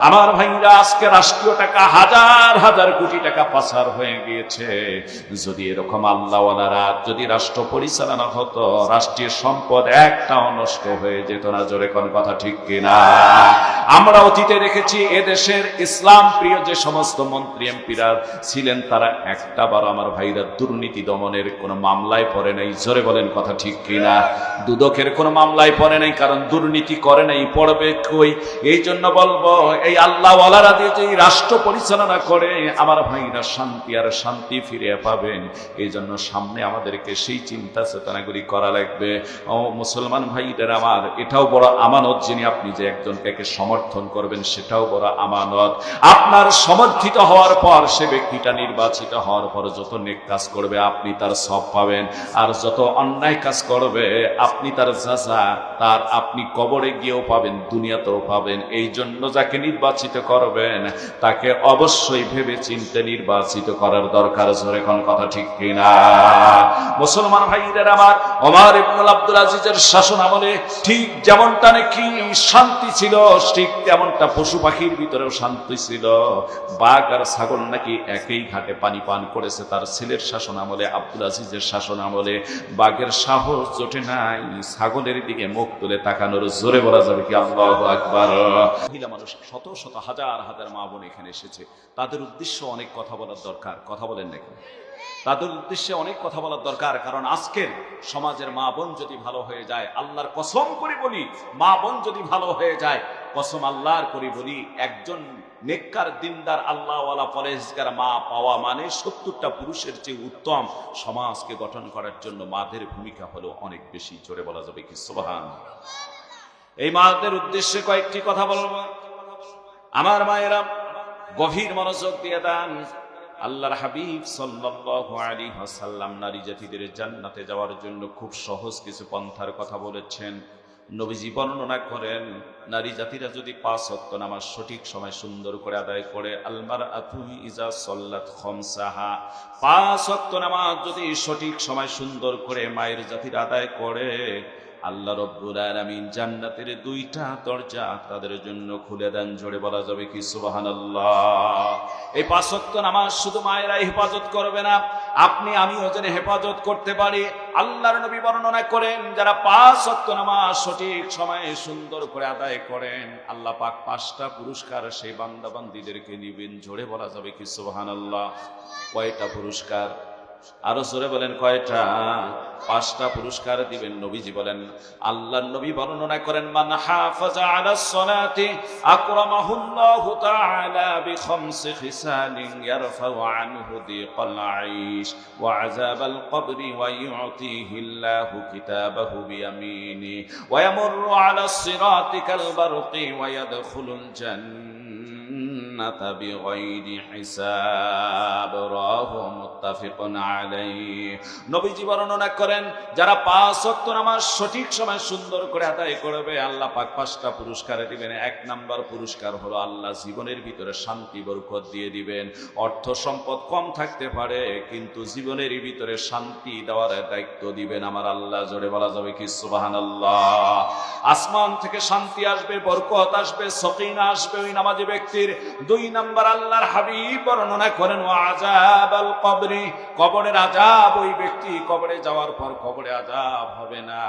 আমার ভাইরা, আজকে রাষ্ট্রীয় টাকা হাজার হাজার কোটি টাকা পাচার হয়ে গিয়েছে। যদি এরকম আল্লাহওয়ালারা যদি রাষ্ট্র পরিচালনা হতো, রাষ্ট্রীয় সম্পদ একটাও নষ্ট হয়ে যেত না। জোরে কোন কথা ঠিক কিনা? আমরা অতীতে দেখেছি এদেশের ইসলাম প্রিয় যে সমস্ত মন্ত্রী এমপিরা ছিলেন, তারা একটা বার আমার ভাইরা দুর্নীতি দমনের কোন মামলায় পড়ে নাই। জোরে বলেন কথা ঠিক কিনা? দুদকের কোন মামলায় পড়ে নাই, কারণ দুর্নীতি করে নাই, পড়বে কই? এই জন্য বলবো, এই আল্লাহওয়ালারা দিয়ে যে রাষ্ট্র পরিচালনা করে আমার ভাইরা শান্তি আর শান্তি ফিরে পাবেন। এই জন্য সামনে আমাদেরকে সেই চিন্তা চেতনাগুলি করা লাগবে। ও মুসলমান ভাইদের আমার, এটাও বড় আমানত, যিনি আপনি যে একজনকে সমর্থন করবেন সেটাও বড় আমানত। আপনার সমর্থিত হওয়ার পর সে ব্যক্তিটা নির্বাচিত হওয়ার পর যত নেক কাজ করবে আপনি তার সব পাবেন, আর যত অন্যায় কাজ করবে আপনি তার যাজা তার আপনি কবরে গিয়েও পাবেন, দুনিয়াতেও পাবেন। এই জন্য যাকে নির্বাচিত করবেন তাকে অবশ্যই ভেবে চিন্তে নির্বাচিত করার দরকার। জোরে কোন কথা ঠিক কিনা? মুসলমান ভাইদের আমার, ওমর ইবনে আব্দুল আজিজের শাসন আমলে ঠিক যেমনটা নাকি শান্তি ছিল, ঠিক তেমনটা পশু পাখির ভিতরেও শান্তি ছিল। বাঘ আর ছাগল নাকি একই ঘাটে পানি পান করেছে তার ছেলের শাসন আমলে, আব্দুল আজিজের শাসন আমলে। বাঘের সাহস জোটে নাই ছাগলের দিকে মুখ তুলে তাকানোর। জোরে বলা যাবে কি আল্লাহু আকবার? মহিলা মানুষ শত শত হাজার হাজার মা বোন এখানে এসেছে, তাদের উদ্দেশ্যে অনেক কথা বলার দরকার। কথা বলেন নাকি? তাদের উদ্দেশ্যে অনেক কথা বলার দরকার, কারণ আজকের সমাজের মা বোন যদি ভালো হয়ে যায়, আল্লাহর কসম করে বলি, মা বোন যদি ভালো হয়ে যায়, কসম আল্লাহর করে বলি, একজন নেককার দিনদার আল্লাহওয়ালা পরেজগার মা পাওয়া মানে 70টা পুরুষের চেয়ে উত্তম। সমাজকে গঠন করার জন্য মাদের ভূমিকা হলো অনেক বেশি। জোরে বলা যাবে কি সুবহানাল্লাহ? এই মাদের উদ্দেশ্যে কয়েকটি কথা বলবো। আমার মায়েরা গভীর মনোযোগ দিয়ে দেন। আল্লাহর হাবিব সাল্লাল্লাহু আলাইহি ওয়াসাল্লাম নারী জাতিদের জান্নাতে যাওয়ার জন্য খুব সহজ কিছু পন্থার কথা বলেছেন। নবীজি বর্ণনা করেন, নারী জাতিরা যদি 5 ওয়াক্ত নামাজ সঠিক সময় সুন্দর করে আদায় করে, আলমারআতু ইজা সাল্লাত খামসাহা, 5 ওয়াক্ত নামাজ যদি সঠিক সময় সুন্দর করে মায়ের জাতির আদায় করে, আল্লাহ রব্বুল আলামিন জান্নাতের 2টা দরজা তাদের জন্য খুলে দেন। জোরে বলা যাবে কি সুবহানাল্লাহ? এই 5 ওয়াক্ত নামাজ শুধু মায়েরাই হেফাজত করবে না, আপনি আমিও যেন হেফাজত করতে পারি। আল্লাহর নবী বর্ণনা করেন, যারা 5 ওয়াক্ত নামাজ সঠিক সময়ে সুন্দর করে আদায় করেন, আল্লাহ পাক 5টা পুরস্কার সেই বান্দা বান্দীদেরকে দিবেন। জোরে বলা যাবে কি সুবহানাল্লাহ? কয়টা পুরস্কার? আরো জোরে বলেন কয়টা? 5টা পুরস্কার দিবেন। নবীজি বলেন, আল্লাহর নবী বর্ণনা করেন, মান হাফাজা আলাস সালাতি আকরামাহুল্লাহু তাআলা বিখামসি খিসালিন ইয়ারফাউ আনহু দিকাল আইশ ওয়া আযাবাল কবরি ওয়া ইউতিহিল্লাহু কিতাবাহু বিয়ামিনি ওয়া ইয়ামুররু আলাস সিরাতি কাল বারকি ওয়া ইয়াদখুলুল জান্নাতা বিগাইরি হিসাব। রাহু মুত্তাফিকুন আলাইহি। নবীজি বর্ণনা করেন, যারা 5 ওয়াক্ত নামাজ সঠিক সময় সুন্দর করে আদায় করবে, আল্লাহ পাক 5টা পুরস্কার দিবেন। 1 নাম্বার পুরস্কার হলো আল্লাহ জীবনের ভিতরে শান্তি বরকত দিয়ে দিবেন। অর্থ সম্পদ কম থাকতে পারে, কিন্তু জীবনের ভিতরে শান্তি দেওয়ার দায়িত্ব দিবেন আমার আল্লাহ। জোরে বলা যাবে কি সুবহানাল্লাহ? আসমান থেকে শান্তি আসবে, বরকত আসবে, সকিনা আসবে ওই নামাজি ব্যক্তির। 2 নাম্বার আল্লাহর হাবিব বর্ণনা করেন, ওয়া আযাবাল কবরি, কবরের আযাব, ওই ব্যক্তি কবরে যাওয়ার পর কবরে আযাব হবে না।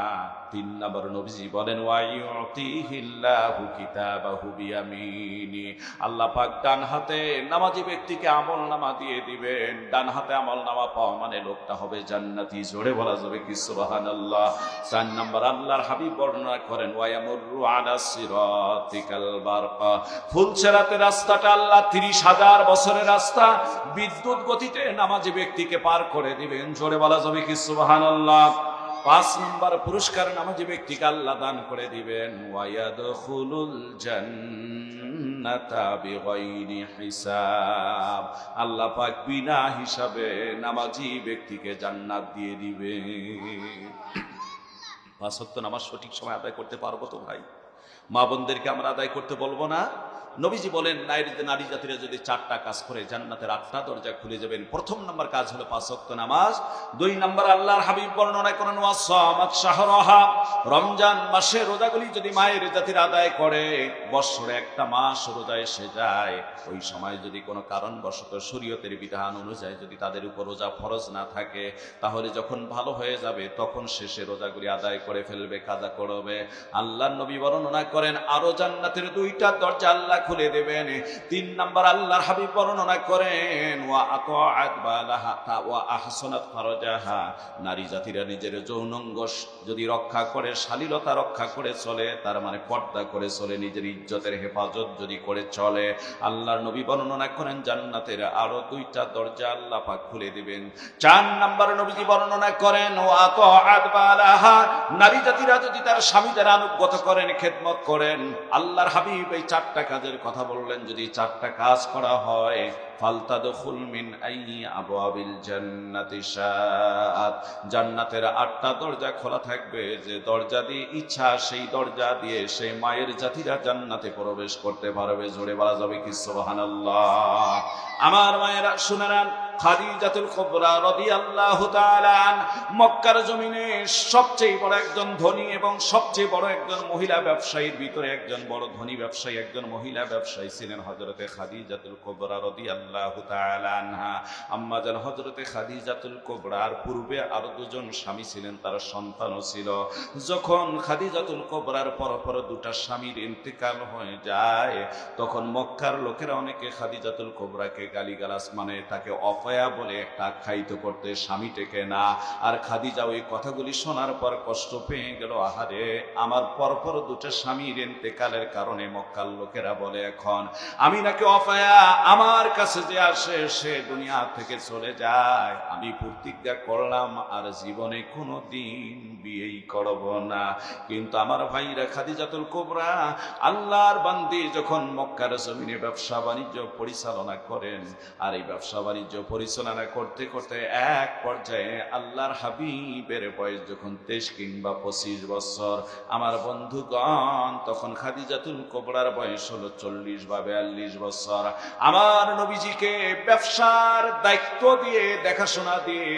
3 নাম্বার নবীজি বলেন, ওয়া ইউতিহিল্লাহু কিতাবাহু বিয়ামিনি, আল্লাহ পাক ডান হাতে নামাজি ব্যক্তিকে আমলনামা দিয়ে দিবেন। ডান হাতে আমলনামা পাওয়া মানে লোকটা হবে জান্নাতি। জোরে বলা যাবে কি সুবহানাল্লাহ? 4 নাম্বার আল্লাহর হাবিব বর্ণনা করেন, ওয়া ইয়ামুররু আলাস সিরাতিকাল বারকা, ফুলসিরাতের রাস্তাটা আল্লাহ 30,000 বছরের রাস্তা বিদ্যুৎ গতিতে নামাজি ব্যক্তিকে পার করে দিবেন। জোরে বলা যাবে কি সুবহানাল্লাহ? 5 নম্বর পুরস্কার নামাজি ব্যক্তিকে আল্লাহ দান করে দিবেন, ওয়া ইয়াদখুলুল জান্নাতা বিগাইরি হিসাব, আল্লাহ পাক বিনা হিসাবে নামাজি ব্যক্তিকে জান্নাত দিয়ে দিবেন। 5 ওয়াক্ত নামাজ সঠিক সময় আদায় করতে পারবো তো ভাই? মা বোনদেরকে আমরা আদায় করতে বলবো না? নবীজি বলেন নারী জাতিরা যদি 4টা কাজ করে জান্নাতের 8টা দরজা খুলে যাবেন। প্রথম নাম্বার কাজ হলো 5 ওয়াক্ত নামাজ। 2 নাম্বার আল্লাহর হাবিব বর্ণনা করেন ওয়াসামাত শাহরাহা, রমজান মাসে রোজাগুলি যদি মায়ের জাতিরা আদায় করে, বছরে একটা মাস রোজা এসে যায়, ওই সময় যদি কোনো কারণবশত শরীয়তের বিধান অনুযায়ী যদি তাদের উপর রোজা ফরজ না থাকে, তাহলে যখন ভালো হয়ে যাবে তখন শেষে রোজাগুলি আদায় করে ফেলবে, কাজা করবে। আল্লাহর নবী বর্ণনা করেন আরো জান্নাতের 2টা দরজা আল্লাহ খুলে দেবেন। 3 নাম্বার আল্লাহর হাবিব বর্ণনা করেন ওয়া আতাআত বালাহা ওয়া আহসানাত ফারজাহা, নারী জাতিরা নিজের যৌনাঙ্গ যদি রক্ষা করে, শালীলতা রক্ষা করে চলে, তার মানে পর্দা করে চলে, নিজের ইজ্জতের হেফাজত যদি করে চলে, আল্লাহর নবী বর্ণনা করেন জান্নাতের আরো 2টা দরজা আল্লাহ পাক খুলে দিবেন। 4 নাম্বার নবীজি বর্ণনা করেন ওয়া আতাআত বালাহা, নারী জাতিরা যদি তার স্বামীদের আনুগত্য করেন, খেদমত করেন, আল্লাহর হাবিব এই 4টা কাজের কথা বললেন, যদি 4টা কাজ করা হয় ফালতাদখুল মিন আইয়ি আবওয়াবিল জান্নাতি শাআত, জান্নাতের 8টা দরজা খোলা থাকবে, যে দরজা দিয়ে ইচ্ছা সেই দরজা দিয়ে সেই মায়ের জাতিরা জান্নাতে প্রবেশ করতে পারবে। জোরে বলা যাবে কি সুবহানাল্লাহ। আমার মায়েরা শুনে নেন, খাদিজাতুল কুবরা রাদিয়াল্লাহু তাআলা মক্কার জমিনে সবচেয়ে বড় একজন ধনী এবং সবচেয়ে বড় একজন মহিলা ব্যবসায়ীর ভিতরে একজন বড় ধনী ব্যবসায়ী, একজন মহিলা ব্যবসায়ী ছিলেন হযরতে খাদিজাতুল কুবরা রাদিয়াল্লাহু তাআলা আনহা। আম্মা জান হযরতে খাদিজাতুল কুবরার পূর্বে আরো 2জন স্বামী ছিলেন, তার সন্তানও ছিল। যখন খাদিজাতুল কুবরার পরপর 2টা স্বামীর ইন্তেকাল হয়ে যায়, তখন মক্কার লোকেরা অনেকে খাদিজাতুল কুবরাকে গালিগালাজ, মানে তাকে অপয়া বলে একটা আখ্যায়িত করতে, স্বামীটাকে না। আর খাদিজা ওই কথাগুলি শোনার পর কষ্ট পেয়ে গেল, আহারে আমার পরপর 2টা স্বামীর ইন্তেকালের কারণে মক্কার লোকেরা বলে এখন আমি নাকি অপয়া, আমার কাছে যে আসে সে দুনিয়া থেকে চলে যায়। আমি প্রতিজ্ঞা করলাম আর জীবনে কোনোদিন বিয়েই করব না। কিন্তু আমার ভাইরা খাদিজাতুল কুবরা আল্লাহর বান্দি যখন মক্কার জমিনে ব্যবসা বাণিজ্য পরিচালনা করেন, আর এই ব্যবসা বাণিজ্য পরিচালনা করতে করতে এক পর্যায়ে আল্লাহর হাবিবের বয়স যখন 23 কিংবা 25 বছর, আমার বন্ধুগণ তখন খাদিজাতুল কুবরার বয়স হলো 40 বা 42 বছর। আমার নবীজিকে ব্যবসার দায়িত্ব দিয়ে, দেখাশোনা দিয়ে,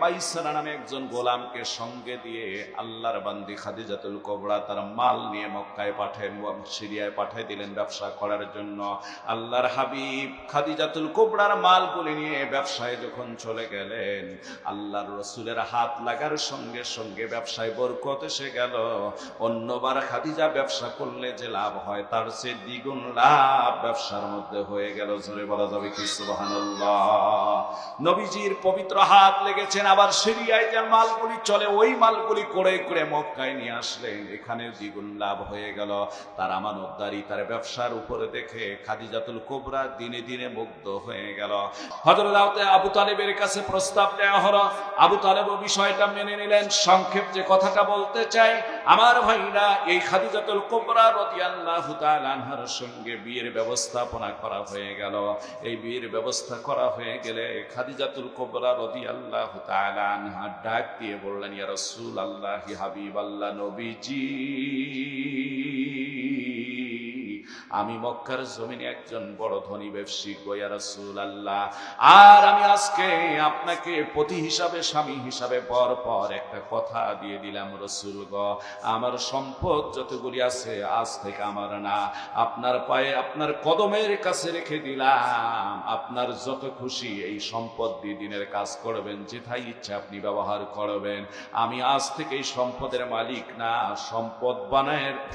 মাইসারা নামে একজন গোলামকে সঙ্গে দিয়ে আল্লাহর বান্দি খাদিজাতুল কুবরা তার মাল নিয়ে মক্কায় সিরিয়ায় পাঠিয়ে দিলেন ব্যবসা করার জন্য। আল্লাহর হাবিব খাদিজাতুল কুবরার মালগুলি নিয়ে ব্যবসায় যখন চলে গেলেন, আল্লাহর রাসূলের হাত লাগার সঙ্গে সঙ্গে ব্যবসায় বরকত এসে গেল। অন্যবার খাদিজা ব্যবসা করলে যে লাভ হয় তার চেয়ে দ্বিগুণ লাভ ব্যবসার মধ্যে হয়ে গেল। জোরে বলা যাবে কি সুবহানাল্লাহ। নবীজির পবিত্র হাত লেগেছেন। আবার সিরিয়ায় যে মালগুলি চলে ওই মালগুলি করে করে মক্কায় নিয়ে আসলেন, এখানে দ্বিগুণ লাভ হয়ে গেল। তার আমানতদারি, তার ব্যবসার উপরে দেখে খাদিজাতুল কুবরা দিনে দিনে মুগ্ধ হয়ে গেল। হযরত আবু তালেবের কাছে প্রস্তাব দেওয়া হলো, আবু তালেব বিষয়টা মেনে নিলেন। সংক্ষেপ যে কথাটা বলতে চাই আমার ভাইরা, এই খাদিজাতুল কুবরা রাদিয়াল্লাহু তাআলা আনহার সঙ্গে বিয়ের ব্যবস্থাপনা করা হয়ে গেল। এই বিয়ের ব্যবস্থা করা হয়ে গেলে খাদিজাতুল কুবরা রাদিয়াল্লাহু তাআলা আনহা ডাক দিয়ে বললেন, ইয়া রাসূলুল্লাহ, হাবিবাল্লাহ, নবীজি, আমি মক্কার জমিনে একজন বড় ধনী ব্যবসায়ী গো ইয়া রাসূলুল্লাহ, আর আমি আজকে আপনাকে পতি হিসাবে, স্বামী হিসাবে পর একটা কথা দিয়ে দিলাম রাসূল গো, আমার সম্পদ যতগুলি আছে আজ থেকে আমার না, আপনার পায়ে, আপনার কদমের কাছে রেখে দিলাম। আপনার যত খুশি এই সম্পদ দিয়ে দিনের কাজ করবেন, যেটাই ইচ্ছা আপনি ব্যবহার করবেন। আমি আজ থেকে এই সম্পদের মালিক না,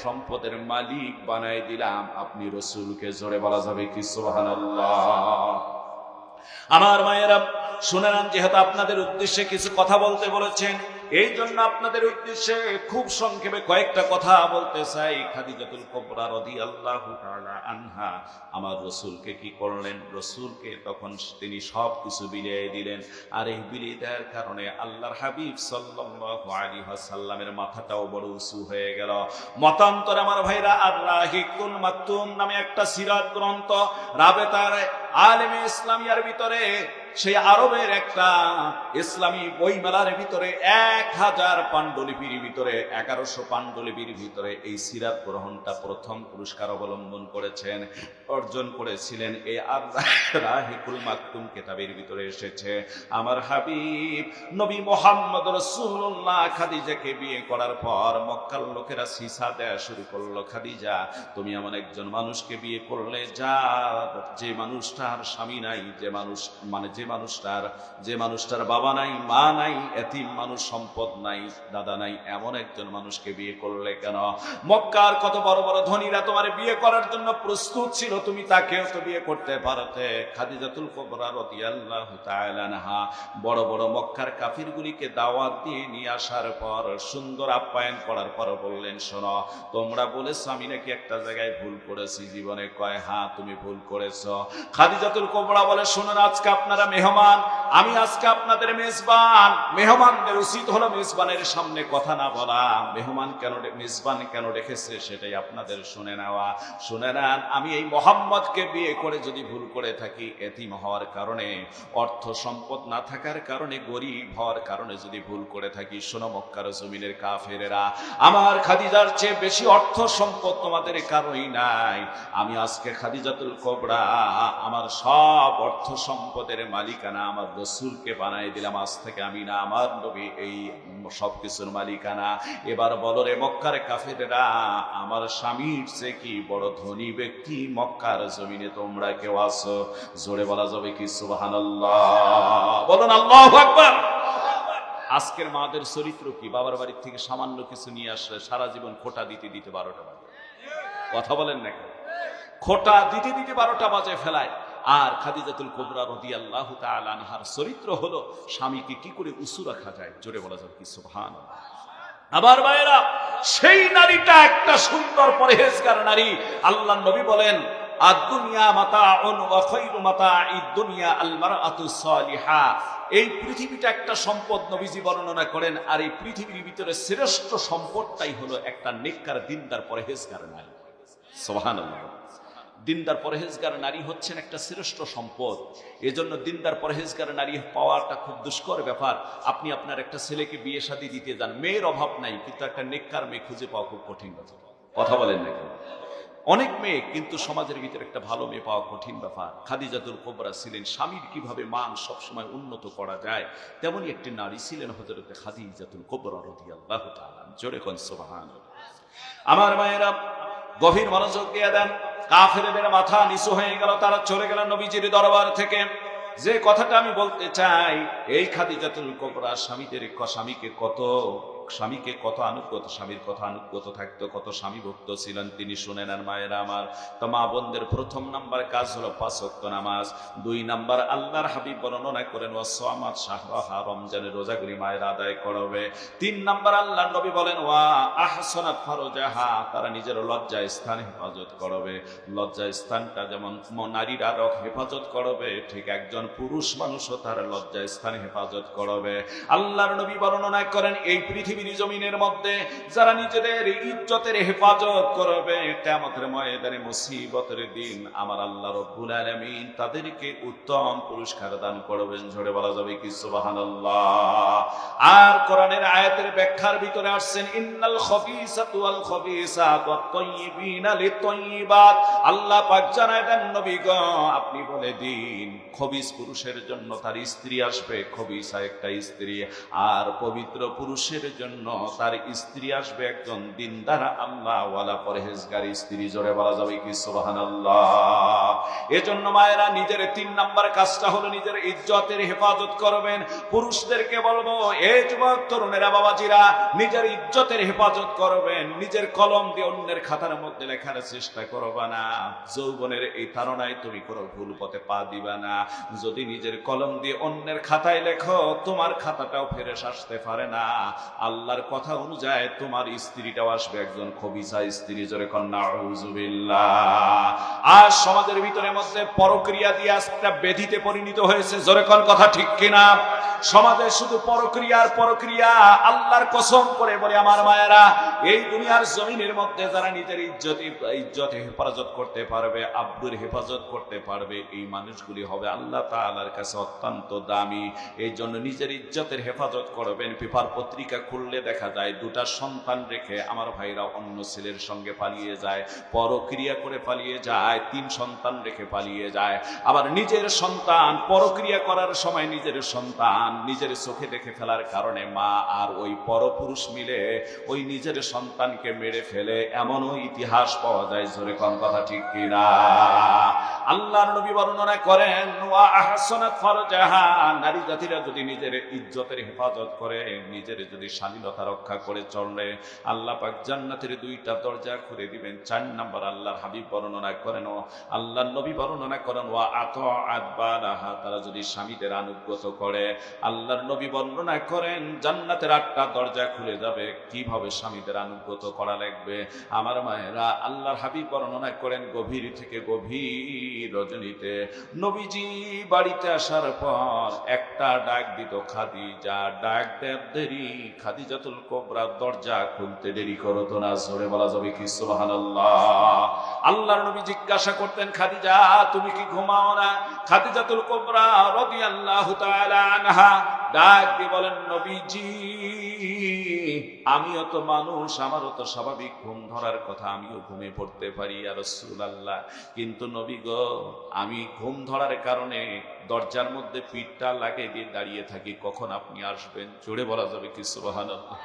সম্পদের মালিক বানাই দিলাম আপনি রাসূলকে। জোরে বলা যাবে কি সুবহানাল্লাহ। আমার মায়েরা শুনে নেন, যেহেতু আপনাদের উদ্দেশ্যে কিছু কথা বলতে বলেছেন, এই জন্য আপনাদের উদ্দেশ্যে খুব সংক্ষেপে কয়েকটা কথা বলতে চাই। খাদিজাতুল কুবরা রাদিয়াল্লাহু তাআলা আনহা আমার রাসূলকে কি করলেন, রাসূলকে তখন তিনি সব কিছু বিলিয়ে দিলেন। আর এই বিলিয়ে দেওয়ার কারণে আল্লাহর হাবিব সাল্লাল্লাহু আলাইহি ওয়াসাল্লামের মাথাটাও বড় উঁচু হয়ে গেল। মতান্তরে আমার ভাইরা, আর রাহিকুল মাকতুম নামে একটা সিরাত গ্রন্থ রাবেতার আলেমে ইসলামিয়ার ভিতরে, সেই আরবের একটা ইসলামী বই মেলার ভিতরে 1000 পাণ্ডুলিপির ভিতরে 1100 পাণ্ডুলিপির ভিতরে এই সিরাত গ্রহণটা প্রথম পুরস্কার অবলম্বন করেছেন, অর্জন করেছিলেন। এই আর-রাহিকুল মাকতুম কিতাবের ভিতরে এসেছে, আমার হাবিব নবী মুহাম্মদ রাসূলুল্লাহ খাদিজাকে বিয়ে করার পর মক্কার লোকেরা সিসা দেয়া শুরু করলো, খাদিজা তুমি এমন একজন মানুষকে বিয়ে করলে যে মানুষটার স্বামী নাই, যে মানুষটার বাবা নাই, মা নাই, এতিম মানুষ, সম্পদ নাই, দাদা নাই, এমন একজন মানুষকে বিয়ে করলে কেন? মক্কার কত বড় বড় ধনীরা তোমার বিয়ে করার জন্য প্রস্তুত ছিল, তুমি তাকেও তো বিয়ে করতে পারতে। খাদিজাতুল কুবরা রাদিয়াল্লাহু তাআলা আনহা বড় বড় মক্কার কাফিরগুলিকে দাওয়াত দিয়ে নিয়ে আসার পর, সুন্দর আপ্যায়ন করার পর বললেন, শোনো, তোমরা বলেছো আমি নাকি একটা জায়গায় ভুল করেছি জীবনে। কয় হ্যাঁ তুমি ভুল করেছো। খাদিজাতুল কুবরা বলে, শুনুন, আজকে আপনারা মেহমান, আমি আজকে আপনাদের মেজবান। মেহমানদের উচিত হলো মেজবানের সামনে কথা না বলা। মেজবান কেন রেখেছে সেটাই আপনাদের শুনে নেওয়া। শুনে নেন, আমি এই মুহাম্মদকে বিয়ে করে যদি ভুল করে থাকি, এতিম হওয়ার কারণে, অর্থ সম্পদ না থাকার কারণে, গরিব হওয়ার কারণে যদি ভুল করে থাকি, শোনো মক্কার জমিনের কাফেরেরা, আমার খাদিজার চেয়ে বেশি অর্থ সম্পদ তোমাদের কারোই নাই। আমি আজকে খাদিজাতুল কুবরা আমার সব অর্থ সম্পদের মালিকানা আমার রাসূলকে বানাই দিলাম। আজ থেকে আমি না, আমার নবী এই সবকিছুর মালিকানা। এবার বলো রে মক্কার কাফেরেরা, আমার স্বামীর চেয়ে কি বড় ধনী ব্যক্তি মক্কার জমিনে তোমরা কেউ আছো? জোরে বলা যাবে কি সুবহানাল্লাহ? বলুন আল্লাহু আকবার। আজকের মাদের চরিত্র কি? বাবার বাড়ি থেকে সামান্য কিছু নিয়ে আসলে সারা জীবন খোটা দিতে দিতে 12টা বাজে। কথা বলেন না, খোটা দিতে দিতে 12টা বাজে ফেলায়। আর খাদিজাতুল কুবরা রাদিয়াল্লাহু তাআলা আনহার চরিত্র হলো স্বামীকে কি করে উঁচু রাখা যায়। জোরে বলা যাবে কি সুবহানাল্লাহ। আবার ভাইরা, সেই নারীটা একটা সুন্দর পরহেজগার নারী। আল্লাহর নবী বলেন, আদ-দুনিয়া মাতাউন ওয়া খায়রু মাতাঈদ দুনিয়া আল মারআতু সালিহা। এই পৃথিবীটা একটা সম্পদ, নবীজি বর্ণনা করেন, আর এই পৃথিবীর ভিতরে শ্রেষ্ঠ সম্পদটাই হলো একটা নেককার দিনদার পরহেজগার নারী। সুবহানাল্লাহ। দিনদার পরহেজগার নারী হচ্ছেন একটা শ্রেষ্ঠ সম্পদ। এজন্য দিনদার পরহেজগার নারী পাওয়াটা খুব দুষ্কর ব্যাপার। আপনি আপনার একটা ছেলেকে বিয়ে শাদী দিতে যান, মেয়ের অভাব নাই, কিন্তু একটা নেককার মেয়ে খুঁজে পাওয়া খুব কঠিন ব্যাপার। কথা বলেন না কেন? অনেক মেয়ে, কিন্তু সমাজের ভিতরে একটা ভালো মেয়ে পাওয়া কঠিন ব্যাপার। খাদিজাতুল কুবরা ছিলেন স্বামীর কিভাবে মান সবসময় উন্নত করা যায়, তেমনই একটি নারী ছিলেন হযরত খাদিজাতুল কুবরা রাদিয়াল্লাহু তাআলা। জোরে কোন সুবহানাল্লাহ। আমার মায়েরা, গভীর মনোযোগ দিয়ে দেন। কাফেরদের মাথা নিচু হয়ে গেল, তারা চলে গেল নবীজির দরবার থেকে। যে কথাটা আমি বলতে চাই, এই খাদিজাতুল কুবরা স্বামীকে কত আনুগত, স্বামীর কথা আনুগত থাকতো, কত স্বামী ভক্ত ছিলেন তিনি। শুনে নেন মায়েরা আমার, তো মা বোনদের প্রথম নাম্বার কাজ হলো 5 ওয়াক্ত নামাজ। 2 নাম্বার আল্লাহর হাবিব বর্ণনা করেন, ওয়াসামাত শাহরাহা, রমজানের রোজাগুলি মায়েরা আদায় করবে। 3 নাম্বার আল্লাহর নবী বলেন, ওয়া আহসানাত ফারজাহা, তারা নিজের লজ্জা স্থান হেফাজত করবে। লজ্জা স্থানটা যেমন নারীরা হেফাজত করবে, ঠিক একজন পুরুষ মানুষও তার লজ্জা স্থান হেফাজত করবে। আল্লাহর নবী বর্ণনা করেন, এই পৃথিবীর জমিনের মধ্যে যারা নিজেদের ইজ্জতের হেফাজত করবে, কিয়ামতের ময়দানে মুসিবতের দিন আমার আল্লাহ রাব্বুল আলামিন তাদেরকে উত্তম পুরস্কার দান করবেন। ঝরে বলা যাবে কি সুবহানাল্লাহ। আর কোরআনের আয়াতের ব্যাখ্যার ভিতরে আসছেন, ইন্নাল খাবিসাতু ওয়াল খাবিসাত ওয়াত তাইয়িবিনা লিত-তাইয়িবাত। আল্লাহ পাক জানায় দেন, নবী গো আপনি বলে দিন, খবিস পুরুষের জন্য তার স্ত্রী আসবে, খবিসা একটা স্ত্রী, আর পবিত্র পুরুষের জন্য তার স্ত্রী আসবে একজন দিনদার আল্লাহওয়ালা পরহেজগার স্ত্রী। জোরে বলা যাবে কি সুবহানাল্লাহ। এজন্য মায়েরা, নিজের 3 নাম্বার কাজটা হলো নিজের ইজ্জতের হেফাজত করবেন। পুরুষদেরকে বলবো, এই যুবক তরুণেরা, বাবাজিরা, নিজের ইজ্জতের হেফাজত করবেন। নিজের কলম দিয়ে অন্যের খাতার মধ্যে লেখার চেষ্টা করবা না। যৌবনের এই তাড়নায় তুমি কোনো ভুল পথে পা দিবা না। যদি নিজের কলম দিয়ে অন্যের খাতায় লেখো, তোমার খাতাটাও ফেরত আসতে পারে না। আল্লাহর কথা অনুযায়ী তোমার স্ত্রীটাও আসবে একজন খবিসা স্ত্রী। জোরে কন্যা নাউযুবিল্লাহ। আর সমাজের ভিতরে মধ্যে পরক্রিয়া দিয়ে একটা ব্যাধিতে পরিণত হয়েছে। জোরে কোন কথা ঠিক কিনা? সমাজে শুধু পরক্রিয়া আর পরক্রিয়া। আল্লাহর কসম করে বলে আমার মায়েরা, এই দুনিয়ার জমিনের মধ্যে যারা নিজের ইজ্জতে হেফাজত করতে পারবে, আব্রুর হেফাজত করতে পারবে, এই মানুষগুলি হবে আল্লাহ তাআলার কাছে অত্যন্ত দামি। এই জন্য নিজের ইজ্জতের হেফাজত করবেন। পেপার পত্রিকা খুললে দেখা যায় দুটা সন্তান রেখে আমার ভাইরা অন্য ছেলের সঙ্গে পালিয়ে যায়, পরক্রিয়া করে পালিয়ে যায়, 3 সন্তান রেখে পালিয়ে যায়। আবার নিজের সন্তান পরক্রিয়া করার সময় নিজের সন্তান নিজের চোখে দেখে ফেলার কারণে মা আর ওই পরপুরুষ মিলে ওই নিজের সন্তানকে মেরে ফেলে, এমনও ইতিহাস পাওয়া যায়। জোরে কোন কথা ঠিক কিনা? আল্লাহর নবী বর্ণনা করেন, ওয়া আহসানাত ফারজাহা, নারী জাতিরা যদি নিজের ইজ্জতের হেফাজত করে, নিজের যদি শালীনতা রক্ষা করে চলে, আল্লাহ পাক জান্নাতের 2টা দরজা খুলে দিবেন। 4 নম্বর আল্লাহর হাবিব বর্ণনা করেন, আল্লাহর নবী বর্ণনা করেন, ওয়া আতাআত বালাহা, তারা যদি স্বামীদের আনুগত্য করে, আল্লাহর নবী বর্ণনা করেন জান্নাতের 8টা দরজা খুলে যাবে। কিভাবে স্বামীদের আনুগত্য করা লাগবে আমার মায়েরা? আল্লাহর হাবিব বর্ণনা করেন, গভীর থেকে গভীর রজনীতে নবীজি বাড়িতে আসার পর একটা ডাক দিত খাদিজা। ডাক দেব দেরি, খাদিজাতুল কুবরা দরজা খুলতে দেরি করতো না। জোরে বলা যাবে কি সুবহানাল্লাহ? আল্লাহর নবী জিজ্ঞাসা করতেন, খাদিজা তুমি কি ঘুমাও না? খাদিজাতুল কুবরা রাদিয়াল্লাহু তাআলা আনহা ডাক দিয়ে বলেন, নবীজি আমিও তো মানুষ, আমারও তো স্বাভাবিক ঘুম ধরার কথা, আমিও ঘুমে পড়তে পারি ইয়া রাসূলুল্লাহ, কিন্তু নবী গো আমি ঘুম ধরার কারণে দরজার মধ্যে পিঠটা লাগিয়ে দিয়ে দাঁড়িয়ে থাকি, কখন আপনি আসবেন? জোরে বলা যাবে কি সুবহানাল্লাহ?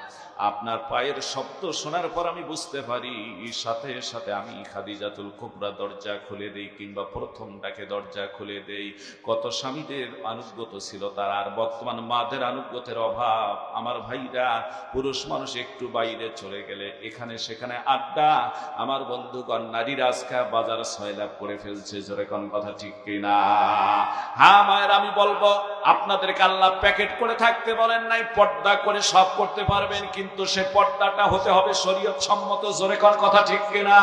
আপনার পায়ের শব্দ শোনার পর আমি বুঝতে পারি, সাথে সাথে আমি খাদিজাতুল কুবরা দরজা খুলে দেই, কিংবা প্রথম ডাকে দরজা খুলে দেই। কত স্বামীদের আনুগত্য ছিল তার, আর বর্তমান মাদের আনুগত্যের অভাব। আমার ভাইরা, পুরুষ মানুষ একটু বাইরে চলে গেলে এখানে সেখানে আড্ডা, আমার বন্ধুগণ নারীরা আজকে বাজার সয়লাভ করে ফেলছে। জোরে কোন কথা ঠিক কিনা? হ্যাঁ মায়ের, আমি বলবো আপনাদেরকে আল্লাহ প্যাকেট করে থাকতে বলেন নাই, পর্দা করে সব করতে পারবেন, কিন্তু সে পর্দাটা হতে হবে শরীয়ত সম্মত। জোরে কোন কথা ঠিক কিনা?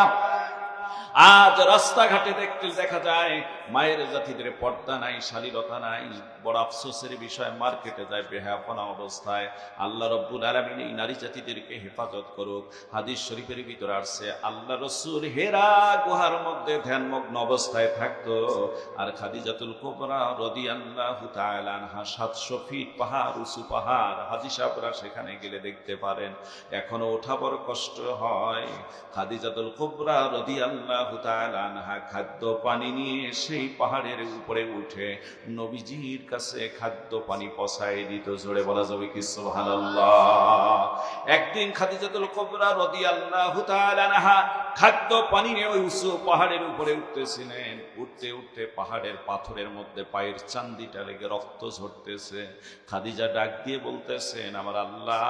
আজ রাস্তাঘাটে দেখতে দেখা যায় মায়ের জাতিদের পর্দা নাই, শালীনতা নাই। বড় আফসোসের বিষয়, মার্কেটে যায় বেহায়াপনা অবস্থায়। আল্লাহ রব্বুল আলামিন এই নারী জাতিদেরকে হেফাজত করুক। হাদিস শরীফের ভিতরে আসছে, আল্লাহ রাসূল হেরা গুহার মধ্যে ধ্যানমগ্ন অবস্থায় থাকতো, আর খাদিজাতুল কুবরা রাদিয়াল্লাহু তাআলা আনহা 700 ফিট পাহাড়, উঁচু পাহাড়, হাজী সাহেবরা সেখানে গেলে দেখতে পারেন এখনো ওঠা বড় কষ্ট হয়। খাদিজাতুল কুবরা রাদিয়াল্লাহু তাআলা আনহা খাদ্য পানি নিয়ে সেই পাহাড়ের উপরে উঠে নবীজির কাছে খাদ্য পানি পৌঁছায় দিত। জোরে বলা যাবে কি সুবহানাল্লাহ? একদিন খাদিজাতুল কুবরা রাদিয়াল্লাহু তাআলা আনহা খাদ্য পানি নিয়ে ওই উঁচু পাহাড়ের উপরে উঠতেছিলেন। উঠতে উঠতে পাহাড়ের পাথরের মধ্যে পায়ের চান্দিটা লেগে রক্ত ঝরতেছে। খাদিজা ডাক দিয়ে বলতেছেন, আমার আল্লাহ,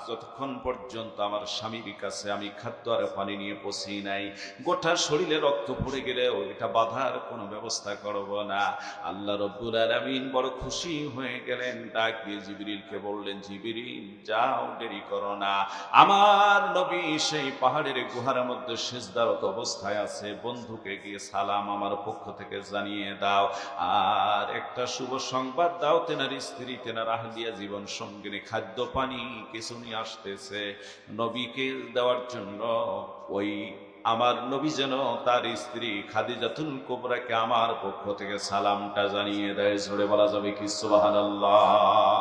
যতক্ষণ পর্যন্ত আমার স্বামীর কাছে আমি খাদ্য আর পানি নিয়ে পৌঁছি নাই, গোটা শরীরে রক্ত পড়ে গেলেও এটা বাধার কোনো ব্যবস্থা করব না। আল্লাহ রব্বুল আলামিন বড় খুশি হয়ে গেলেন। ডাক দিয়ে জিবরিলকে বললেন, জিবরিল যাও, দেরি করো না, আমার নবী সেই পাহাড়ের গুহার মধ্যে সিজদারত অবস্থায় আছে, বন্ধুকে গিয়ে সালাম আমার পক্ষ থেকে জানিয়ে দাও, আর একটা শুভ সংবাদ দাও, তেনার স্ত্রী, তেনার আহলিয়া জীবন সঙ্গিনী খাদ্য পানি কিছু নিয়ে আসতেছে। নবীকে দেওয়ার জন্য ওই আমার নবী যেন তার স্ত্রী খাদিজাতুল কুবরাকে আমার পক্ষ থেকে সালামটা জানিয়ে দেয়। জোরে বলা যাবে কি সুবহানাল্লাহ?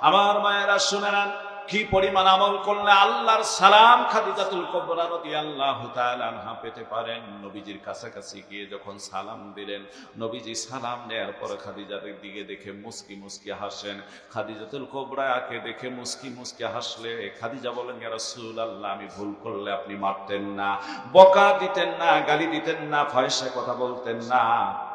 আমার মায়েরা শুনে নেন, কি পরিমাণ আমল করলে আল্লাহর সালাম খাদিজাতুল কুবরা রাদিয়াল্লাহু তাআলা আনহা পেতে পারেন। নবীজির কাছাকাছি গিয়ে যখন সালাম দিলেন, নবীজি সালাম নেওয়ার পর খাদিজার দিকে দেখে মুস্কি মুস্কি হাসেন। খাদিজাতুল কুবরাকে দেখে মুস্কি মুস্কি হাসলে খাদিজা বলেন, ইয়া রাসূলুল্লাহ, আমি ভুল করলে আপনি মারতেন না, বকা দিতেন না, গালি দিতেন না, ফাহিশা কথা বলতেন না,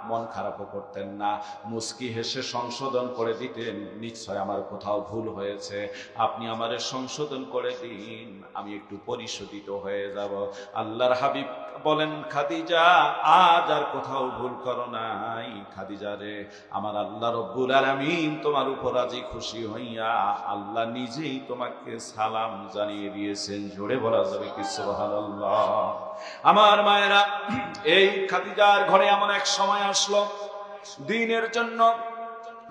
মন খারাপও করতেন না, মুস্কি হেসে সংশোধন করে দিতেন, নিশ্চয় আমার কোথাও ভুল হয়েছে, আপনি আমারে সংশোধন করে দিন, আমি একটু পরিশোধিত হয়ে যাব। আল্লাহর হাবিব বলেন, খাদিজা আজ আর কোথাও ভুল করো নাই। খাদিজা রে, আমার আল্লাহ রব্বুল আলামিন তোমার উপর রাজি খুশি হইয়া আল্লাহ নিজেই তোমাকে সালাম জানিয়ে দিয়েছেন। জোরে বলা যাবে কি সুবহানাল্লাহ। আমার মায়েরা, এই খাদিজার ঘরে এমন এক সময় আসলো, দিনের জন্য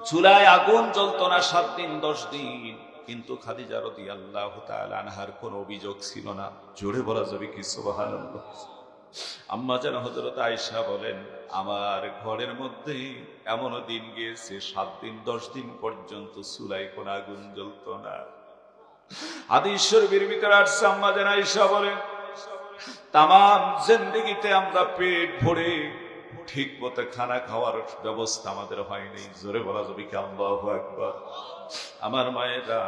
চুলায় আগুন জ্বলতো না 7 দিন 10 দিন, কিন্তু খাদিজা রাদিয়াল্লাহু তাআলা আনহার কোনো অভিযোগ ছিল না। জোরে বলা যাবে কি সুবহানাল্লাহ। আম্মা জান হযরত আয়েশা বলেন, আমার ঘরের মধ্যে এমনও দিন গিয়েছে 7 দিন 10 দিন পর্যন্ত চুলায় কোনো আগুন জ্বলতো না। হাদিস শরীফের ভিতরে আসছে, আম্মা জান আয়েশা বলেন, তামাম জিন্দেগিতে আমরা পেট ভরে ঠিক মতো খানা খাওয়ার ব্যবস্থা আমাদের হয়নি। জোরে বলা যাবে কি আল্লাহু আকবার। আমার মায়েরা,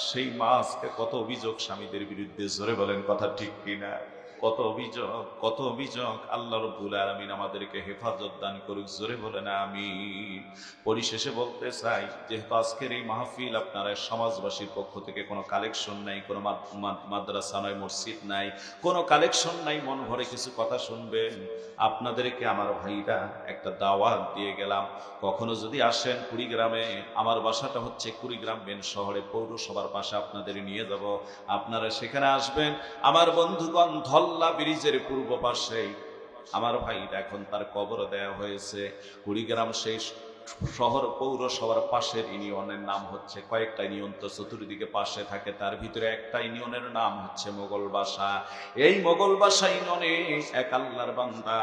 সেই মা আজকে কত অভিযোগ স্বামীদের বিরুদ্ধে। জোরে বলেন কথা ঠিক কিনা? কত অভিযোগ। আল্লাহ রাব্বুল আলামিন আমাদেরকে হেফাজত দান করুক। জোরে বলেন আমিন। পরিশেষে বলতে চাই, যেহেতু আজকের এই মাহফিল আপনারা সমাজবাসীর পক্ষ থেকে কোনো কালেকশন নাই, কোনো মাদ্রাসা নয়, মসজিদ নাই, কোনো কালেকশন নাই, মন ভরে কিছু কথা শুনবেন। আপনাদেরকে আমার ভাইরা একটা দাওয়াত দিয়ে গেলাম, কখনো যদি আসেন কুড়িগ্রামে, আমার বাসাটা হচ্ছে কুড়িগ্রাম মেন শহরে, পৌরসভার পাশে আপনাদের নিয়ে যাব, আপনারা সেখানে আসবেন। আমার বন্ধুগণ, ধল্লা ব্রিজের পূর্ব পাশে আমার ভাইরা এখন তার কবর দেয়া হয়েছে। কুড়িগ্রাম সেই শহর পৌরসভার পাশের ইউনিয়নের নাম হচ্ছে, কয়েকটা ইউনিয়ন তো চতুর্দিকে পাশে থাকে, তার ভিতরে একটা ইউনিয়নের নাম হচ্ছে মোগলবাসা। এই মোগলবাসা ইউনিয়নে এক আল্লাহর বান্দা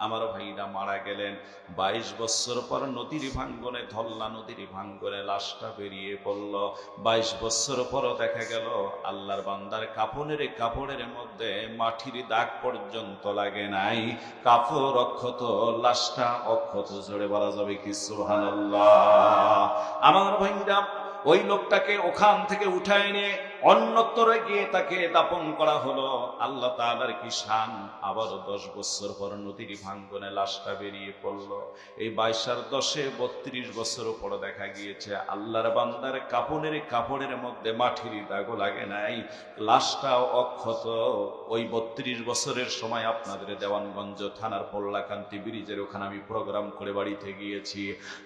আমার ভাইরা মারা গেলেন। 22 বছর পর নদীর ভাঙ্গনে, ধল্লা নদীর ভাঙ্গনে লাশটা বেরিয়ে পড়ল। 22 বছর পর দেখা গেল আল্লাহর বান্দার কাপড়ের মধ্যে মাটির দাগ পর্যন্ত লাগে নাই, কাপড় অক্ষত, লাশটা অক্ষত। জোরে বলা যাবে কি সুবহানাল্লাহ। আমার ভাইরা, ওই লোকটাকে ওখান থেকে উঠায় নিয়ে অন্যত্রে গিয়ে তাকে দাপন করা হলো। আল্লাহ তাআলার কি শান, আবারও 10 বছর পর নদীর ভাঙ্গনে লাশটা বেরিয়ে পড়লো। এই 22 আর 10-এ 32 বছর পর দেখা গিয়েছে আল্লাহর বান্দার কাপড়ের মধ্যে মাটির দাগও লাগে নাই, লাশটাও অক্ষত। ওই 32 বছরের সময় আপনাদের দেওয়ানগঞ্জ থানার পল্লাকান্তি ব্রিজের ওখানে আমি প্রোগ্রাম করে বাড়িতে গিয়েছি।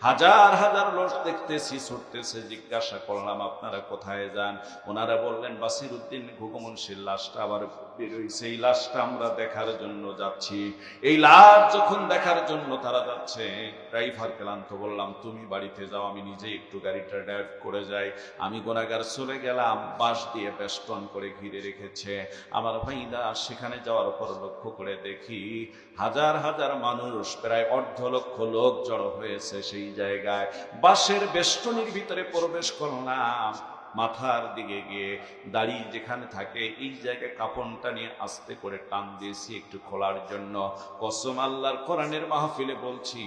হাজার হাজার লোক দেখতেছি, ছুটতেছে। জিজ্ঞাসা করলাম, আপনারা কোথায় যান? ওনারা বললেন, বাসির উদ্দিন ঘুঘুমুন্সির লাশটা আবার বেরোইছে, এই লাশটা আমরা দেখার জন্য যাচ্ছি। এই লাশ যখন দেখার জন্য তারা যাচ্ছে, ড্রাইভার ক্লান্ত, বললাম তুমি বাড়িতে যাও, আমি নিজে একটু গাড়িটা ড্রাইভ করে যাই। আমি গুনাহগার চলে গেলাম, বাঁশ দিয়ে বেষ্টন করে ঘিরে রেখেছে। আমার ভাইরা, সেখানে যাওয়ার পর লক্ষ্য করে দেখি হাজার হাজার মানুষ, প্রায় 1.5 লক্ষ লোক জড়ো হয়েছে সেই জায়গায়। বাঁশের বেষ্টনীর ভিতরে প্রবেশ করলাম, মাথার দিকে গিয়ে দাড়ি যেখানে থাকে এই জায়গায় কাপড়টা নিয়ে আস্তে করে টান দিয়েছি একটু খোলার জন্য। কসম আল্লাহর, কোরআনের মাহফিলে বলছি,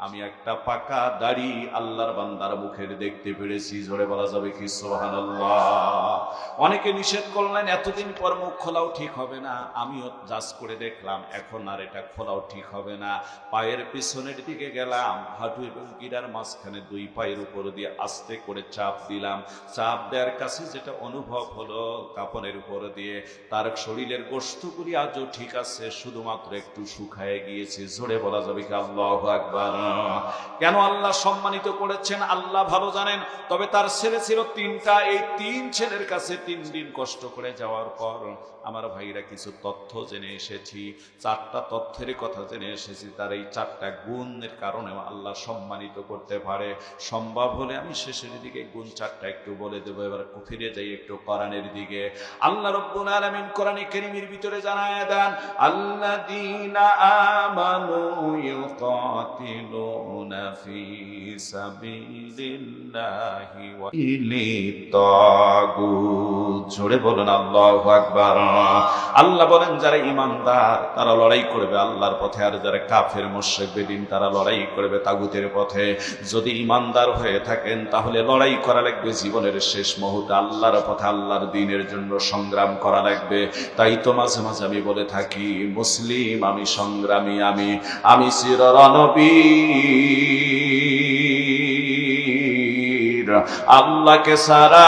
আমি একটা পাকা দাড়ি আল্লাহর বান্দার মুখের দেখতে পেরেছি। জোরে বলা যাবে কি সুবহানাল্লাহ। অনেকে নিষেধ করলেন, এতদিন পর মুখ খোলাও ঠিক হবে না। আমিও জাজ করে দেখলাম, এখন আর এটা খোলাও ঠিক হবে না। পায়ের পিছনের দিকে গেলাম, হাঁটু এবং গিরার মাঝখানে 2 পায়ের উপর দিয়ে আস্তে করে চাপ দিলাম। চাপ দেওয়ার কাছে যেটা অনুভব হলো, কাপড়ের উপর দিয়ে তার শরীরের গোশতগুলি আজও ঠিক আছে, শুধুমাত্র একটু শুকায় গিয়েছে। জোরে বলা যাবে কি আল্লাহু আকবার। কেন আল্লাহ সম্মানিত করেছেন আল্লাহ ভালো জানেন। তবে তার ছেলে ছিল 3টা, এই 3 ছেলের কাছে 3 দিন কষ্ট করে যাওয়ার পর আমার ভাইরা কিছু তথ্য জেনে এসেছি, 4টা তথ্যের কথা জেনে এসেছি। তার এই 4টা গুণের কারণে আল্লাহ সম্মানিত করতে পারে। সম্ভব হলে আমি শেষের দিকে গুণ 4টা একটু বলে দেব। এবার ফিরে যাই একটু কোরআনের দিকে। আল্লাহ রাব্বুল আলামিন কোরআনে কারীমের ভিতরে জানায় দেন, আল্লাযীনা আমানু ইউকাতিলুনা ফি সাবিলিল্লাহি ওয়া ইলিতাগুত। জোরে বলুন আল্লাহু আকবার। আল্লাহ বলেন, যারা ঈমানদার তারা লড়াই করবে আল্লাহর পথে, আর যারা কাফের মুশরিক বেদিন তারা লড়াই করবে তাগুতের পথে। যদি ঈমানদার হয়ে থাকেন তাহলে লড়াই করা লাগবে জীবনের শেষ মুহূর্তে আল্লাহর পথে, আল্লাহর দ্বীনের জন্য সংগ্রাম করা লাগবে। তাই তো মাঝে মাঝে আমি বলে থাকি, মুসলিম আমি, সংগ্রামী আমি চির রণবীর, আল্লাহকে সারা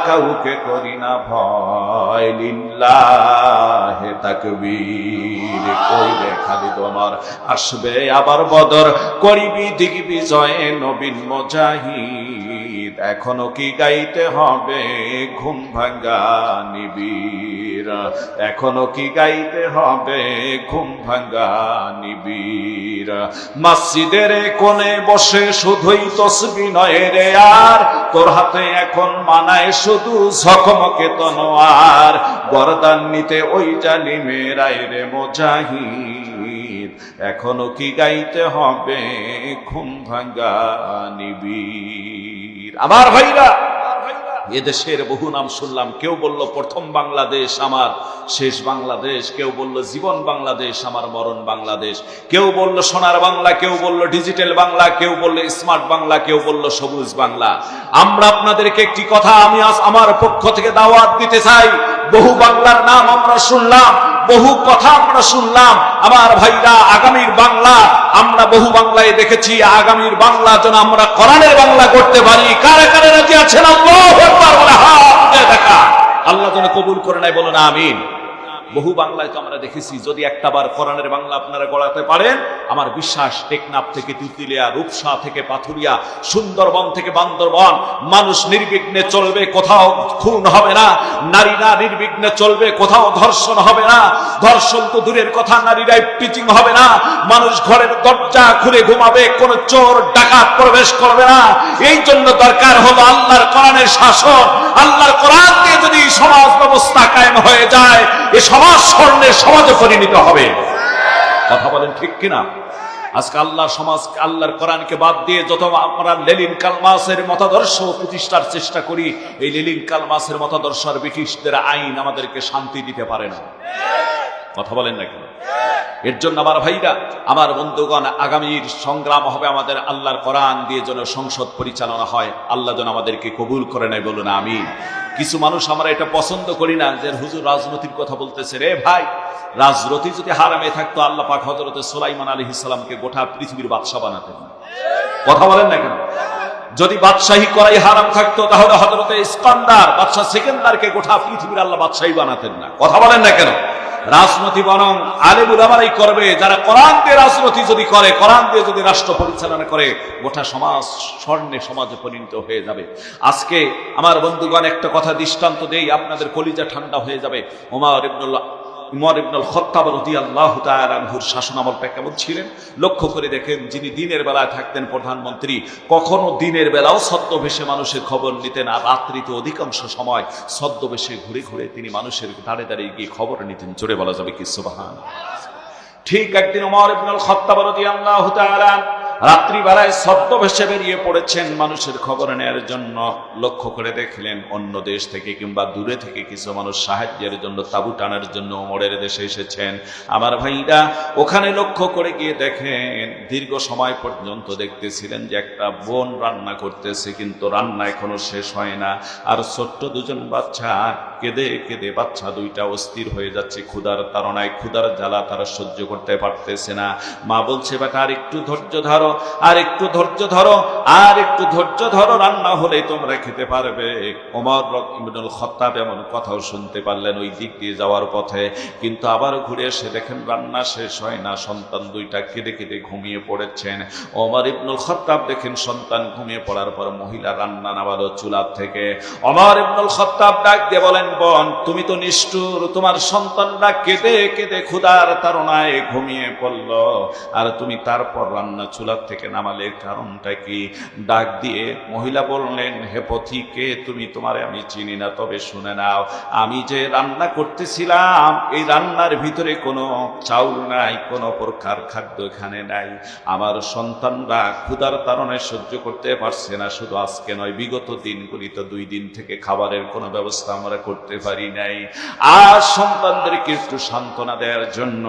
কাউকে করি না ভয়, লিল্লাহে তাকবীর। কইলে খালিদ ওমর আসবে আবার বদর, করিবি দিগ্বিজয়ে নবীন মুজাহিদ। এখনো কি গাইতে হবে ঘুম ভাঙ্গা নিবিড়, এখনো কি গাইতে হবে ঘুম ভাঙ্গা নিবিড়। মসজিদের কোণে বসে শুধুই তসবিহ নয় রে আর, তোর হাতে এখন মানায় শুধু ঝকমকে তনোয়ার। গর্দান নিতে ওই জালিমের আইরে মুজাহিদ, এখনো কি গাইতে হবে ঘুম ভাঙ্গা নিবিড়। আমার ভাইরা, এদেশের বহু নাম শুনলাম। কেউ বলল প্রথম বাংলাদেশ আমার শেষ বাংলাদেশ, কেউ বলল জীবন বাংলাদেশ আমার মরণ বাংলাদেশ, কেউ বলল সোনার বাংলা, কেউ বলল ডিজিটাল বাংলা, কেউ বলল স্মার্ট বাংলা, কেউ বলল সবুজ বাংলা। আমরা আপনাদেরকে একটি কথা আমি আজ আমার পক্ষ থেকে দাওয়াত দিতে চাই। বহু বাংলার নাম আমরা শুনলাম, বহু কথা আমরা শুনলাম। আমার ভাইরা, আগামীর বাংলা আমরা বহু বাংলায় দেখেছি, আগামীর বাংলা যেন আমরা কোরআনের বাংলা করতে পারি। কারে কারে রাজি আছেন? আল্লাহু আকবার বলে হাত দেখা। আল্লাহ যেন কবুল করে নেয়, বলুন আমিন। বহু বাংলায় তো আমরা দেখেছি, যদি একটাবার কোরআনের বাংলা আপনারা গড়াতে পারেন, আমার বিশ্বাস টেকনাফ থেকে তিতুলিয়া, রূপসা থেকে পাথুরিয়া, সুন্দরবন থেকে বান্দরবন, মানুষ নির্বিঘ্নে চলবে, কোথাও খুন হবে না। নারীরা নির্বিঘ্নে চলবে, কোথাও ধর্ষণ হবে না। ধর্ষণ তো দূরের কথা, নারীরা টিচিং হবে না। মানুষ ঘরের দরজা খুলে ঘুমাবে, কোন চোর ডাকাত প্রবেশ করবে না। এই জন্য দরকার হলো আল্লাহর কোরআনের শাসন। আল্লাহর কোরআন দিয়ে যদি সমাজ ব্যবস্থা কায়েম হয়ে যায়, এই সমাজ স্বর্ণের সমাজে পরিণত হবে। কথা বলেন ঠিক কিনা? আজকে আল্লাহর সমাজ, আল্লাহর কোরআনকে বাদ দিয়ে যত আমরা লেনিন কালমার্ক্সের মতাদর্শ প্রতিষ্ঠার চেষ্টা করি, এই লেনিন কালমার্ক্সের মতাদর্শ আর ব্রিটিশদের আইন আমাদেরকে শান্তি দিতে পারে না। কথা বলেন না কেন? এর জন্য আমার ভাইরা, আমার বন্ধুগণ, আগামীর সংগ্রাম হবে আমাদের আল্লাহর কোরআন দিয়ে যেন সংসদ পরিচালনা হয়। আল্লাহ যেন আমাদেরকে কবুল করে নেয়, বলুন আমিন। কিছু মানুষ আমরা এটা পছন্দ করি না যে হুজুর রাজনীতির কথা বলতেছে। রে ভাই, রাজনীতি যদি হারামে থাকতো, আল্লাহ পাক হযরত সুলাইমান আলাইহিস সালামকে গোটা পৃথিবীর বাদশা বানাতেন। কথা বলেন না কেন? যদি বাদশাহী করাই হারাম থাকতো, তাহলে হযরত ইস্কন্দার বাদশা সেকেন্দারকে গোটা পৃথিবীর আল্লাহ বাদশাহী বানাতেন না। কথা বলেন না কেন? রাজনীতি বরং আলেম উলামারাই করবে, যারা কোরআন দিয়ে রাজনীতি যদি করে, কোরআন দিয়ে যদি রাষ্ট্র পরিচালনা করে, গোটা সমাজ স্বর্ণে সমাজে পরিণত হয়ে যাবে। আজকে আমার বন্ধুগণ, একটা কথা দৃষ্টান্ত দেই, আপনাদের কলিজা ঠান্ডা হয়ে যাবে। ওমর ইবনুল খাত্তাব রাদিয়াল্লাহু তাআলা আনহুর শাসনামলটা কেমন ছিলেন লক্ষ্য করে দেখেন। যিনি দিনের বেলায় থাকতেন প্রধানমন্ত্রী, কখনো দিনের বেলাও ছদ্মবেশে মানুষের খবর নিতেন, আর রাত্রিতে অধিকাংশ সময় ছদ্মবেশে ঘুরে ঘুরে তিনি মানুষের দাঁড়িয়ে দাঁড়িয়ে গিয়ে খবর নিতেন। জোরে বলা যাবে কি সুবহানাল্লাহ? ঠিক একদিন ওমর ইবনুল খাত্তাব রাদিয়াল্লাহু তাআলা রাত্রিবেলায় ছদ্মবেশে বেরিয়ে পড়েছেন মানুষের খবর নেওয়ার জন্য। লক্ষ্য করে দেখলেন অন্য দেশ থেকে কিংবা দূরে থেকে কিছু মানুষ সাহায্যের জন্য, তাঁবু টানার জন্য ওমরের দেশে এসেছেন। আমার ভাইরা, ওখানে লক্ষ্য করে গিয়ে দেখেন দীর্ঘ সময় পর্যন্ত দেখতেছিলেন যে একটা বোন রান্না করতেছে, কিন্তু রান্না এখনো শেষ হয় না। আর ছোট্ট দুজন বাচ্চা কেঁদে কেঁদে, বাচ্চা দুইটা অস্থির হয়ে যাচ্ছে ক্ষুধার তাড়নায়, ক্ষুধার জ্বালা তারা সহ্য করতে পারতেছে না। মা বলছে, বেটা আর একটু ধৈর্য ধরো, আর একটু ধৈর্য ধরো, আর একটু ধৈর্য ধরো, রান্না হলেই তোমরা খেতে পারবে। ওমর ইবনুল খাত্তাব এমন কথাও শুনতে পারলেন ওই দিক দিয়ে যাওয়ার পথে, কিন্তু আবার ঘুরে এসে দেখেন রান্না শেষ হয় না, সন্তান দুইটা কেঁদে কেঁদে ঘুমিয়ে পড়েছেন। ওমর ইবনুল খাত্তাব দেখেন সন্তান ঘুমিয়ে পড়ার পর মহিলা রান্না নামালো চুলার থেকে। ওমর ইবনুল খাত্তাব ডাক দিয়ে বলেন, বোন তুমি তো নিষ্ঠুর, তোমার সন্তানরা কেঁদে কেঁদে ক্ষুধার তাড়নায় ঘুমিয়ে পড়ল, আর তুমি তারপর রান্না চুলার থেকে নামালে, কারণটা কি? ডাক দিয়ে মহিলা বললেন, হে পথিকে, তুমি তোমারে আমি চিনি না, তবে শুনে নাও, আমি যে রান্না করতেছিলাম এই রান্নার ভিতরে কোনো চাউল নাই, কোনো প্রকার খাদ্য এখানে নাই। আমার সন্তানরা ক্ষুধার তাড়নায় সহ্য করতে পারছে না। শুধু আজকে নয়, বিগত দিনগুলি তো 2 দিন থেকে খাবারের কোনো ব্যবস্থা আমরা করতে পারি নাই। আর সন্তানদেরকে একটু সান্ত্বনা দেওয়ার জন্য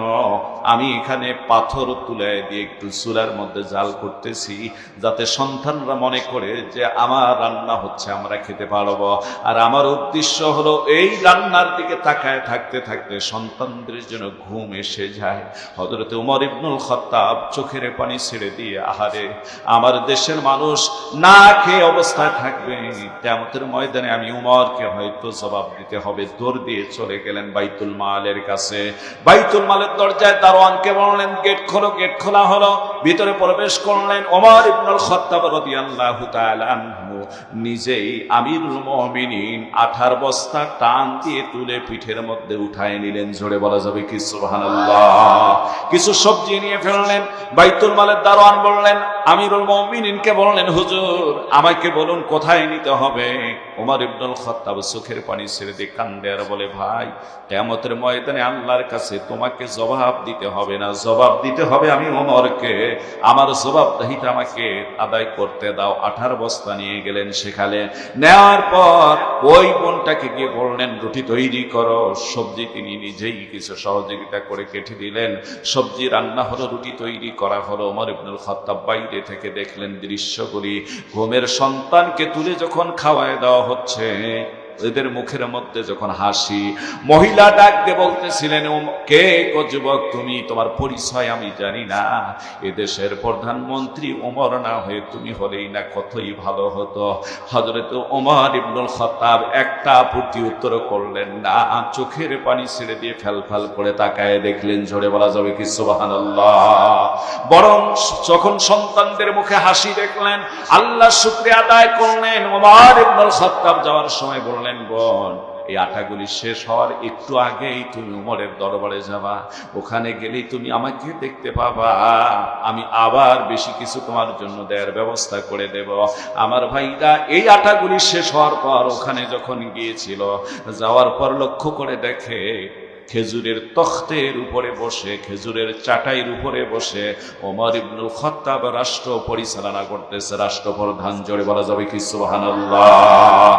আমি এখানে পাথর তুলে দিয়ে একটু চুলার মধ্যে জাল করতেছি, যাতে সন্তানরা মনে করে যে আমার রান্না হচ্ছে, আমরা খেতে পারবো। আর আমার উদ্দেশ্য হলো এই রান্নার দিকে তাকায় থাকতে থাকতে সন্তানদের জন্য ঘুম এসে যায়। হযরত ওমর ইবনুল খাত্তাব চোখের পানি ছেড়ে দিয়ে, আহারে আমার দেশের মানুষ না খেয়ে অবস্থায় থাকবে, কিয়ামতের ময়দানে আমি উমরকে হয়তো জবাব দিতে হবে। দৌড় দিয়ে চলে গেলেন বাইতুল মালের কাছে। বাইতুল মালের দরজায় দারোয়ানকে বললেন, গেট খোলো। গেট খোলা হলো, ভিতরে প্রবেশ করলেন ওমর ইবনুল খাত্তাব রাদিয়াল্লাহু তাআলা আনহু। নিজেই আমিরুল মুমিনিন আঠার বস্তা টান দিয়ে তুলে পিঠের মধ্যে উঠায় নিলেন। জোরে বলা যাবে কি সুবহানাল্লাহ। কিছু সবজি নিয়ে ফেললেন। বাইতুল মালের দারোয়ান বললেন, আমিরুল মুমিনিনকে বললেন, হুজুর আমাকে বলুন কোথায় নিতে হবে। ওমর ইবনুল খাত্তাব চোখের পানি ছেড়ে দিয়ে কান্দে আর বলে, ভাই কিয়ামতের ময়দানে আল্লাহর কাছে তোমাকে জবাব দিতে হবে না, জবাব দিতে হবে আমি ওমরকে। আমার জবাবদিহিতা আমাকে আদায় করতে দাও। আঠার বস্তা নিয়ে গেলেন সেখানে। নেওয়ার পর ওই বোনটাকে গিয়ে বললেন, রুটি তৈরি করো। সবজি তিনি নিজেই কিছু সহযোগিতা করে কেটে দিলেন। সবজি রান্না হলো, রুটি তৈরি করা হলো। ওমর ইবনুল খাত্তাব বাইরে থেকে দেখলেন দৃশ্যগুলি। ঘুমের সন্তানকে তুলে যখন খাওয়ায় দেওয়া হচ্ছে, এদের মুখের মধ্যে যখন হাসি। মহিলা ডাক দিয়ে বলতেছিলেন, কে গো যুবক তুমি, তোমার পরিচয় আমি জানি না। এদেশের প্রধানমন্ত্রী ওমর না হয়ে তুমি হলেই না কতই ভালো হতো। হযরত ওমর ইবনুল খাত্তাব একটা প্রতি উত্তর করলেন না, চোখের পানি ছেড়ে দিয়ে ফ্যালফ্যাল করে তাকায় দেখলেন। জোরে বলা যাবে কি সুবহানাল্লাহ। বরং যখন সন্তানদের মুখে হাসি দেখলেন, আল্লাহ শুকরিয়া আদায় করলেন। ওমর ইবনুল খাত্তাব যাওয়ার সময় বললেন, বোন এই আটাগুলি শেষ হওয়ার একটু আগেই তুমি উমরের দরবারে যাবা, ওখানে গেলেই তুমি আমাকে দেখতে পাবা। আমি আবার বেশি কিছু তোমার জন্য দেওয়ার ব্যবস্থা করে দেব। আমার ভাইরা এই আটাগুলি শেষ হওয়ার পর ওখানে যখন গিয়েছিল, যাওয়ার পর লক্ষ্য করে দেখে খেজুরের তখ্তের উপরে বসে, খেজুরের চাটাইয়ের উপরে বসে ওমর ইবনুল খাত্তাব রাষ্ট্র পরিচালনা করতেছে, রাষ্ট্রপ্রধান। জোরে বলা যাবে কি সুবহানাল্লাহ।